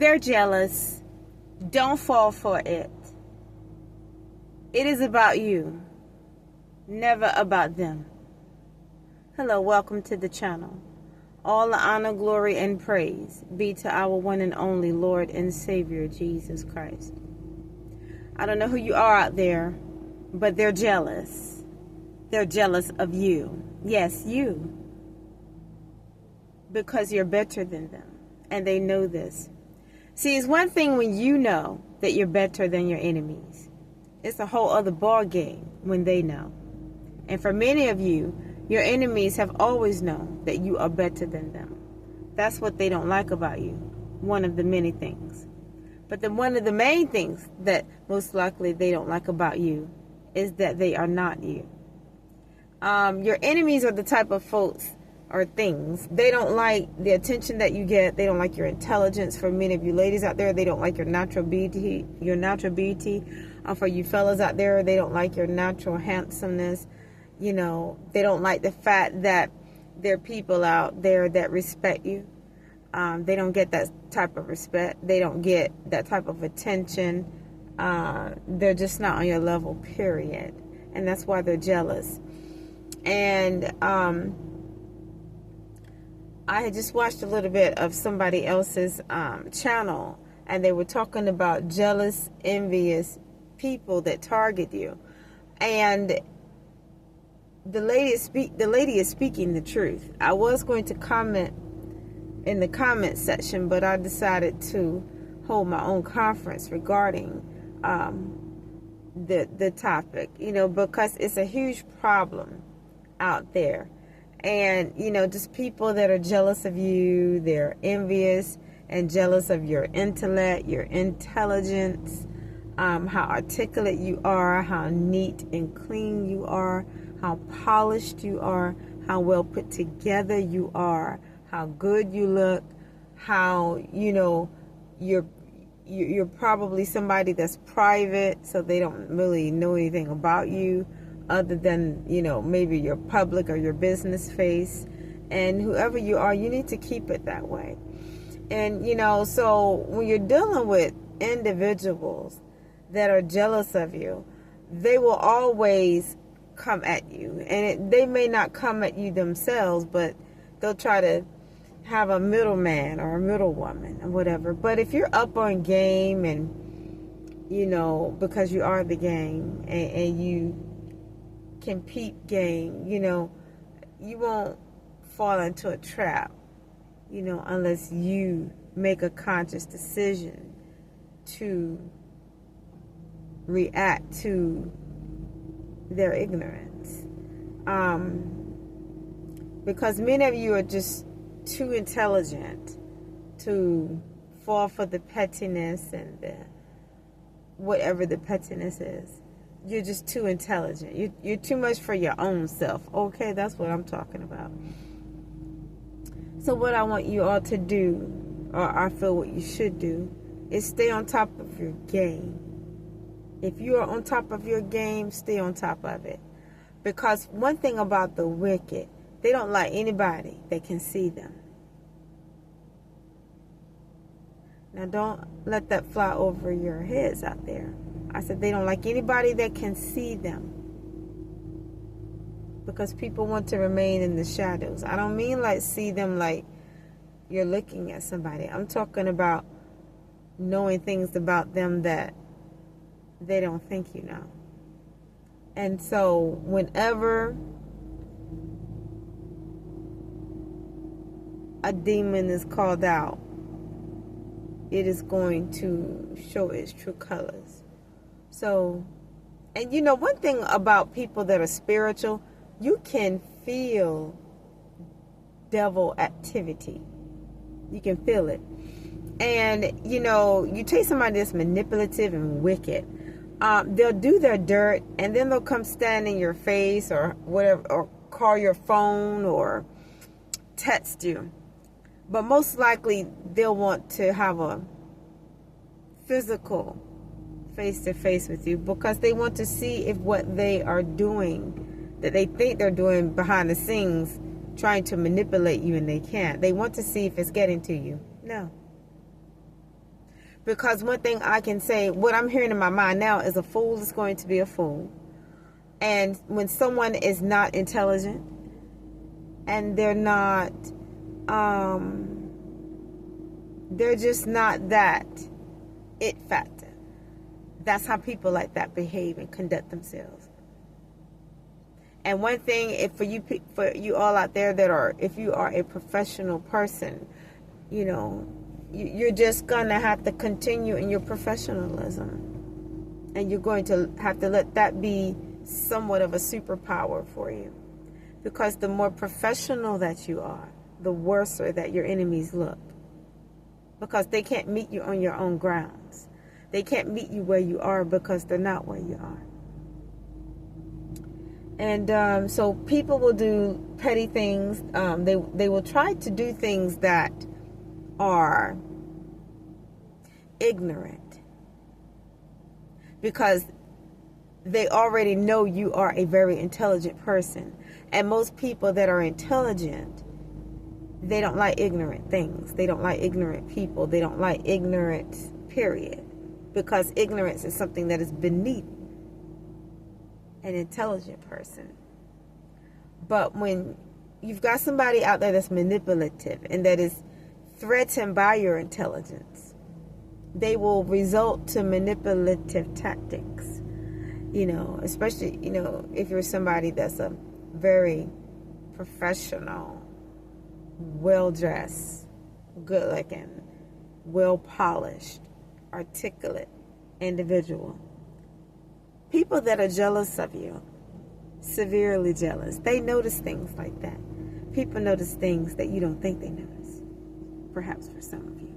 They're jealous. Don't fall for it. It is about you, never about them. Hello, welcome to the channel. All the honor, glory, and praise be to our one and only Lord and Savior, Jesus Christ. I don't know who you are out there, but they're jealous. They're jealous of you. Yes, you. Because you're better than them. And they know this. See, it's one thing when you know that you're better than your enemies. It's a whole other ball game when they know. And for many of you, your enemies have always known that you are better than them. That's what they don't like about you. One of the many things. But then one of the main things that most likely they don't like about you is that they are not you. Your enemies are the type of folks or things. They don't like the attention that you get. They don't like your intelligence. For many of you ladies out there, they don't like your natural beauty. For you fellas out there, they don't like your natural handsomeness. You know, they don't like the fact that there are people out there that respect you. They don't get that type of respect. They don't get that type of attention. They're just not on your level, period. And that's why they're jealous. And I had just watched a little bit of somebody else's channel, and they were talking about jealous, envious people that target you. And the lady is speaking the truth. I was going to comment in the comment section, but I decided to hold my own conference regarding the topic, because it's a huge problem out there. And, just people that are jealous of you, they're envious and jealous of your intellect, your intelligence, how articulate you are, how neat and clean you are, how polished you are, how well put together you are, how good you look, how, you're probably somebody that's private, so they don't really know anything about you other than, maybe your public or your business face. And whoever you are, you need to keep it that way. And, so when you're dealing with individuals that are jealous of you, they will always come at you. And they may not come at you themselves, but they'll try to have a middleman or a middlewoman or whatever. But if you're up on game and, because you are the game and you can peep game, you won't fall into a trap, unless you make a conscious decision to react to their ignorance. Because many of you are just too intelligent to fall for the pettiness and the whatever the pettiness is. You're just too intelligent. You're too much for your own self. Okay, that's what I'm talking about. So what I want you all to do, or I feel what you should do, is stay on top of your game. If you are on top of your game, stay on top of it. Because one thing about the wicked, they don't like anybody that can see them. Now don't let that fly over your heads out there. I said they don't like anybody that can see them. Because people want to remain in the shadows. I don't mean like see them like you're looking at somebody. I'm talking about knowing things about them that they don't think you know. And so whenever a demon is called out, it is going to show its true colors. So, and one thing about people that are spiritual, you can feel devil activity. You can feel it. And, you take somebody that's manipulative and wicked, they'll do their dirt, and then they'll come stand in your face or whatever, or call your phone or text you. But most likely they'll want to have a physical face-to-face with you, because they want to see if what they are doing, that they think they're doing behind the scenes, trying to manipulate you, and they can't. They want to see if it's getting to you. No. Because one thing I can say, what I'm hearing in my mind now is a fool is going to be a fool. And when someone is not intelligent and they're not, they're just not that it factor. That's how people like that behave and conduct themselves. And one thing, if for you all out there that are, if you are a professional person, you know, you're just gonna have to continue in your professionalism, and you're going to have to let that be somewhat of a superpower for you, because the more professional that you are, the worse that your enemies look, because they can't meet you on your own grounds. They can't meet you where you are because they're not where you are. And so people will do petty things. They will try to do things that are ignorant, because they already know you are a very intelligent person. And most people that are intelligent, they don't like ignorant things. They don't like ignorant people. They don't like ignorance, period. Because ignorance is something that is beneath an intelligent person. But when you've got somebody out there that's manipulative and that is threatened by your intelligence, they will resort to manipulative tactics. You know, especially, you know, if you're somebody that's a very professional, well-dressed, good-looking, well-polished, articulate individual. People that are jealous of you, severely jealous, they notice things like that. People notice things that you don't think they notice, perhaps for some of you.